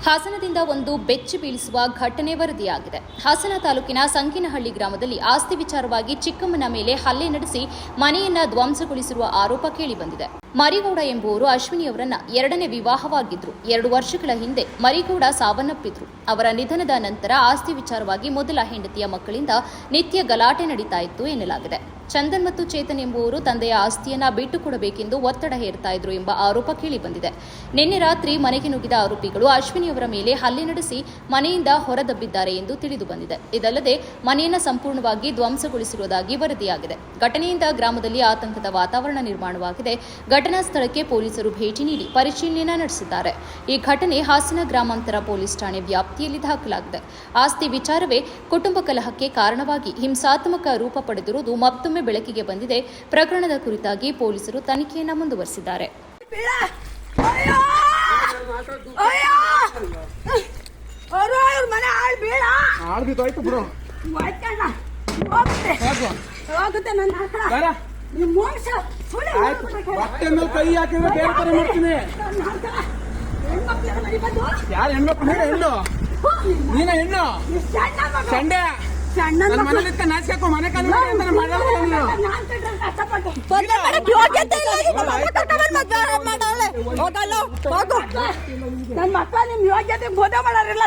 ಹಾಸನದಿಂದ ಒಂದು ಬೆಚ್ಚಿ ಬೀಳಿಸುವ ಘಟನೆ ವರದಿಯಾಗಿದೆ. ಹಾಸನ ತಾಲೂಕಿನ ಸಂಕಿನಹಳ್ಳಿ ಗ್ರಾಮದಲ್ಲಿ ಆಸ್ತಿ ವಿಚಾರವಾಗಿ ಚಿಕ್ಕಮ್ಮನ ಮೇಲೆ ಹಲ್ಲೆ ನಡೆಸಿ ಮನೆಯನ್ನ ಧ್ವಂಸಗೊಳಿಸಿರುವ ಆರೋಪ ಕೇಳಿಬಂದಿದೆ. ಮರಿಗೌಡ ಎಂಬುವರು ಅಶ್ವಿನಿಯವರನ್ನ ಎರಡನೇ ವಿವಾಹವಾಗಿದ್ರು. 2 ವರ್ಷಗಳ ಹಿಂದೆ ಮರಿಗೌಡ ಸಾವನ್ನಪ್ಪಿದ್ರು. ಅವರ ನಿಧನದ ನಂತರ ಆಸ್ತಿ ವಿಚಾರವಾಗಿ ಮೊದಲ ಹೆಂಡತಿಯ ಮಕ್ಕಳಿಂದ ನಿತ್ಯ ಗಲಾಟೆ ನಡೀತಾ ಇತ್ತು ಎನ್ನಲಾಗಿದೆ. ಚಂದನ್ ಮತ್ತು ಚೇತನ್ ಎಂಬುವರು ತಂದೆಯ ಆಸ್ತಿಯನ್ನ ಬಿಟ್ಟುಕೊಡಬೇಕೆಂದು ಒತ್ತಡ ಹೇರ್ತಾ ಇದ್ರು ಎಂಬ ಆರೋಪ ಕೇಳಿಬಂದಿದೆ. ನಿನ್ನೆ ರಾತ್ರಿ ಮನೆಗೆ ನುಗ್ಗಿದ ಆರೋಪಿಗಳು ಅಶ್ವಿನಿಯವರ ಮೇಲೆ ಹಲ್ಲೆ ನಡೆಸಿ ಮನೆಯಿಂದ ಹೊರದಬ್ಬಿದ್ದಾರೆ ಎಂದು ತಿಳಿದು ಬಂದಿದೆ. ಇದಲ್ಲದೆ ಮನೆಯನ್ನು ಸಂಪೂರ್ಣವಾಗಿ ಧ್ವಂಸಗೊಳಿಸಿರುವುದಾಗಿ ವರದಿಯಾಗಿದೆ. ಘಟನೆಯಿಂದ ಗ್ರಾಮದಲ್ಲಿ ಆತಂಕದ ವಾತಾವರಣ ನಿರ್ಮಾಣವಾಗಿದೆ. ಘಟನಾ ಸ್ಥಳಕ್ಕೆ ಪೊಲೀಸರು ಭೇಟಿ ನೀಡಿ ಪರಿಶೀಲನೆ ನಡೆಸಿದ್ದಾರೆ. ಈ ಘಟನೆ ಹಾಸನ ಗ್ರಾಮಾಂತರ ಪೊಲೀಸ್ ಠಾಣೆ ವ್ಯಾಪ್ತಿಯಲ್ಲಿ ದಾಖಲಾಗಿದೆ. ಆಸ್ತಿ ವಿಚಾರವೇ ಕುಟುಂಬ ಕಲಹಕ್ಕೆ ಕಾರಣವಾಗಿ ಹಿಂಸಾತ್ಮಕ ರೂಪ ಪಡೆದಿರುವುದು ಮತ್ತೊಮ್ಮೆ ಬೆಳಕಿಗೆ ಬಂದಿದೆ. ಪ್ರಕರಣದ ಕುರಿತಾಗಿ ಪೊಲೀಸರು ತನಿಖೆಯನ್ನು ಮುಂದುವರೆಸಿದ್ದಾರೆ. ನನ್ನ ಮಕ್ಕಳ ನಿಮ್ ಯೋಗ್ಯತೆ ಬೋಧ ಮಾಡಾರಿಲ್ಲ.